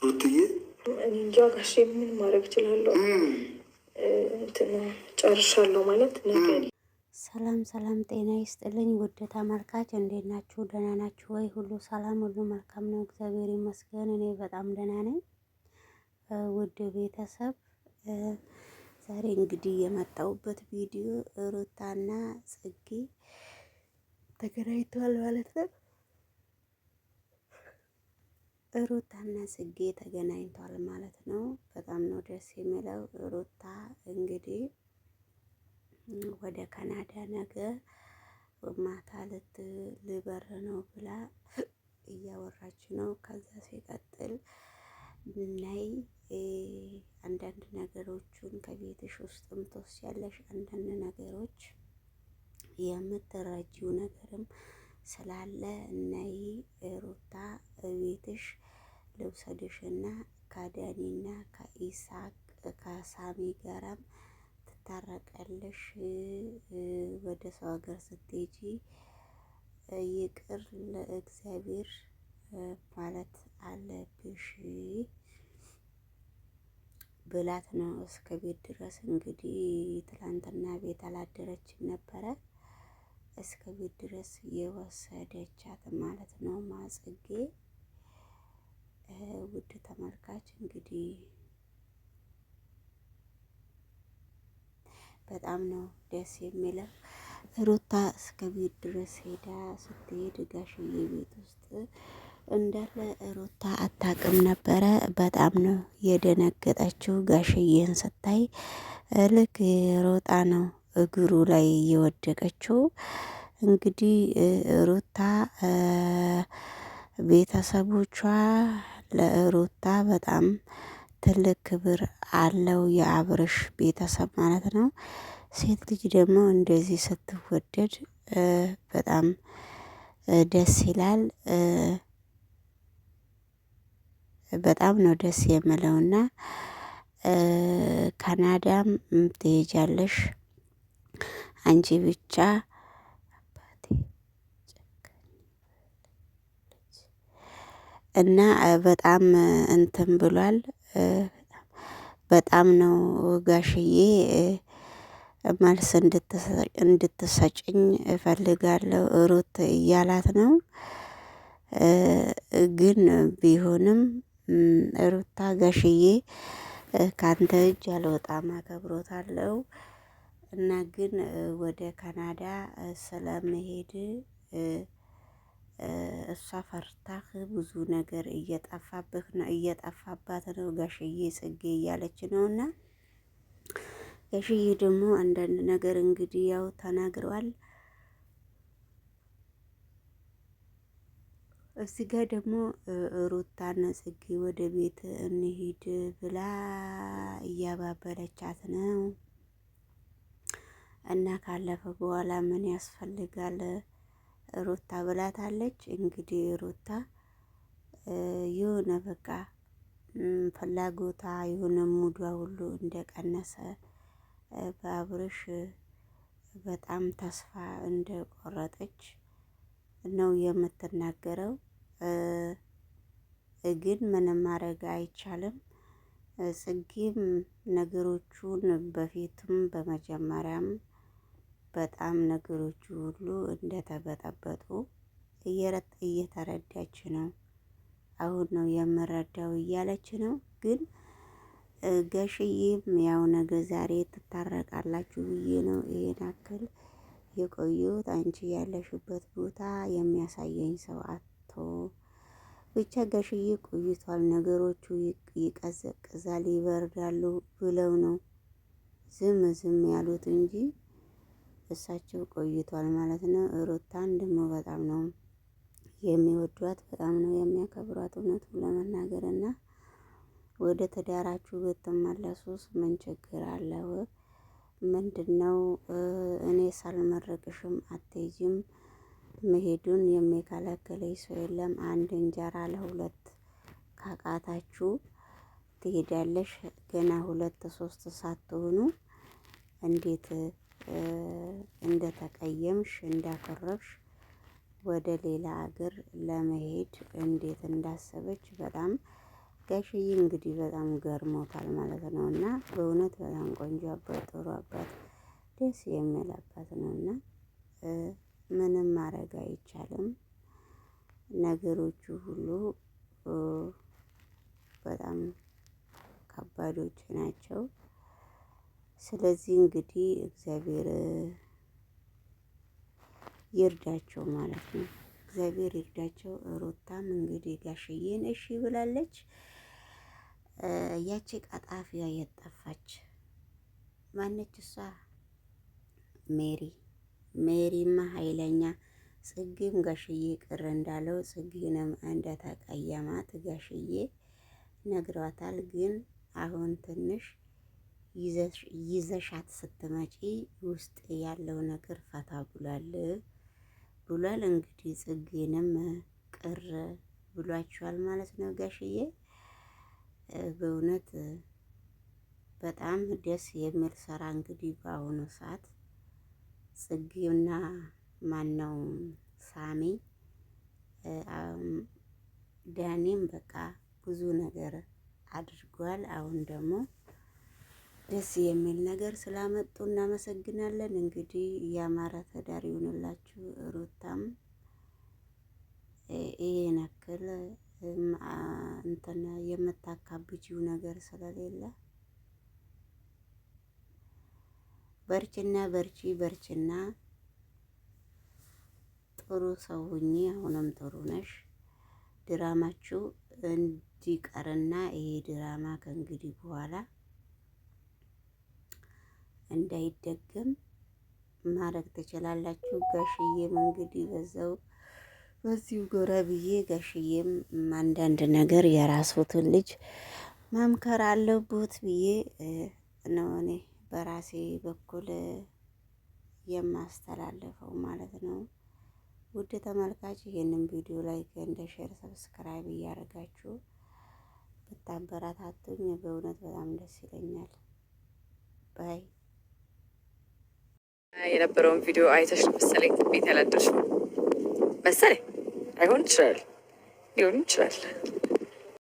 ሩትዬ እኔ እንጃ ጋሼ ምን ማድረግ እችላለሁ? እንትን ጨርሻለሁ ማለት ነገር። ሰላም ሰላም፣ ጤና ይስጥልኝ ውድ ተመልካች፣ እንዴት ናችሁ? ደህና ናችሁ ወይ? ሁሉ ሰላም፣ ሁሉ መልካም ነው፣ እግዚአብሔር ይመስገን። እኔ በጣም ደህና ነኝ። ውድ ቤተሰብ ዛሬ እንግዲህ የመጣሁበት ቪዲዮ ሩታና ጽጌ ተገናኝተዋል ማለት ነው። ሩታና ጽጌ ተገናኝተዋል ማለት ነው። በጣም ነው ደስ የሚለው። ሩታ እንግዲህ ወደ ካናዳ ነገ ማታ ልበር ነው ብላ እያወራች ነው። ከዛ ሲቀጥል ናይ አንዳንድ ነገሮቹን ከቤትሽ ውስጥም ትወስጃለሽ፣ አንዳንድ ነገሮች የምትረጂው ነገርም ስላለ ነይ ሩታ ቤትሽ ልውሰድሽና ከዳኒና ከኢሳቅ ከሳሚ ጋራም ትታረቀለሽ። ወደ ሰው ሀገር ስትሄጂ ይቅር ለእግዚአብሔር ማለት አለብሽ ብላት ነው እስከ ቤት ድረስ እንግዲህ ትላንትና ቤት አላደረችም ነበረ። እስከ ቤት ድረስ የወሰደቻት ማለት ነው ማጽጌ። ውድ ተመልካች እንግዲህ በጣም ነው ደስ የሚለው። ሩታ እስከ ቤት ድረስ ሄዳ ስትሄድ ጋሽዬ ቤት ውስጥ እንዳለ ሩታ አታውቅም ነበረ። በጣም ነው የደነገጠችው ጋሽዬን ስታይ። ልክ ሮጣ ነው እግሩ ላይ የወደቀችው። እንግዲህ ሩታ ቤተሰቦቿ ለሩታ በጣም ትልቅ ክብር አለው፣ የአብርሽ ቤተሰብ ማለት ነው። ሴት ልጅ ደግሞ እንደዚህ ስትወደድ በጣም ደስ ይላል። በጣም ነው ደስ የምለውና ካናዳም ትሄጃለሽ አንቺ ብቻ እና በጣም እንትን ብሏል። በጣም ነው ጋሽዬ መልስ እንድትሰጭኝ እፈልጋለሁ ሩት እያላት ነው። ግን ቢሆንም ሩታ ጋሽዬ ካንተ እጅ አልወጣም አከብሮታለሁ እና ግን ወደ ካናዳ ስለመሄድ እሷ ፈርታህ ብዙ ነገር እየጠፋባት ነው ጋሽዬ ጽጌ እያለች ነውና፣ ጋሽዬ ደግሞ አንዳንድ ነገር እንግዲህ ያው ተናግረዋል። እዚህ ጋር ደግሞ ሩታና ጽጌ ወደ ቤት እንሂድ ብላ እያባበለቻት ነው እና ካለፈ በኋላ ምን ያስፈልጋል ሩታ ብላታለች። እንግዲህ ሩታ የሆነ በቃ ፍላጎታ የሆነ ሙዷ ሁሉ እንደቀነሰ በአብርሽ በጣም ተስፋ እንደቆረጠች ነው የምትናገረው። ግን ምንም ማድረግ አይቻልም። ጽጌም ነገሮቹን በፊትም በመጀመሪያም በጣም ነገሮቹ ሁሉ እንደተበጠበጡ እየተረዳች ነው። አሁን ነው የምረዳው እያለች ነው። ግን ጋሽዬም ያው ነገ ዛሬ ትታረቃላችሁ ብዬ ነው ይሄን ያክል የቆየሁት፣ አንቺ ያለሽበት ቦታ የሚያሳየኝ ሰው አቶ ብቻ ጋሽዬ ቆይቷል። ነገሮቹ ይቀዘቅዛል ይበርዳሉ ብለው ነው ዝም ያሉት እንጂ እሳቸው ቆይቷል ማለት ነው። ሩታን ደግሞ በጣም ነው የሚወዷት፣ በጣም ነው የሚያከብሯት። እውነቱን ለመናገር እና ወደ ትዳራችሁ ብትመለሱስ ምን ችግር አለው? ምንድነው? እኔ ሳልመረቅሽም አትሄጂም፣ መሄዱን የሚከለክለኝ ሰው የለም። አንድ እንጀራ ለሁለት ካቃታችሁ ትሄዳለሽ። ገና ሁለት ሶስት ሳትሆኑ እንዴት እንደተቀየምሽ እንዳኮረፍሽ ወደ ሌላ አገር ለመሄድ እንዴት እንዳሰበች በጣም ጋሽዬ እንግዲህ በጣም ገርሞታል ማለት ነው። እና በእውነት በጣም ቆንጆ አባት፣ ጥሩ አባት፣ ደስ የሚል አባት ነው። እና ምንም ማድረግ አይቻልም። ነገሮቹ ሁሉ በጣም ከባዶች ናቸው። ስለዚህ እንግዲህ እግዚአብሔር ይርዳቸው ማለት ነው። እግዚአብሔር ይርዳቸው። ሩታም እንግዲህ ጋሽዬን እሺ ብላለች። ያቺ ቀጣፊያ የጠፋች ማነች እሷ? ሜሪማ ኃይለኛ ጽጌም ጋሽዬ ቅር እንዳለው ጽጌንም እንደተቀየማት ጋሽዬ ነግሯታል። ግን አሁን ትንሽ ይዘሻት ስትመጪ ውስጥ ያለው ነገር ፈታ ብሏል። እንግዲህ ጽጌንም ቅር ብሏቸዋል ማለት ነው ጋሽዬ። በእውነት በጣም ደስ የሚል ስራ እንግዲህ በአሁኑ ሰዓት ጽጌውና ማነው ሳሚ ዳኒም በቃ ብዙ ነገር አድርጓል። አሁን ደግሞ ደስ የሚል ነገር ስላመጡ እናመሰግናለን። እንግዲህ ያማረ ትዳር ይሁንላችሁ። ሩታም ይሄን ያክል እንትን የምታካብጂው ነገር ስለሌለ በርችና ጥሩ ሰው ሁኚ። አሁንም ጥሩ ነሽ። ድራማችሁ እንዲቀርና ይሄ ድራማ ከእንግዲህ በኋላ እንዳይደገም ማድረግ ትችላላችሁ። ጋሽዬም እንግዲህ በዚሁ ጎራ ብዬ ጋሽዬም አንዳንድ ነገር የራስዎትን ልጅ መምከር አለብዎት ብዬ ነው እኔ በራሴ በኩል የማስተላለፈው ማለት ነው። ውድ ተመልካች ይሄንን ቪዲዮ ላይክ እንደ ሼር ሰብስክራይብ እያደረጋችሁ ብታበረታቱኝ በእውነት በጣም ደስ ይለኛል። ባይ የነበረውን ቪዲዮ አይተሽ መሰለኝ ቤት ያላደርሽው መሰለኝ። አይሆን ይችላል፣ ሊሆን ይችላል።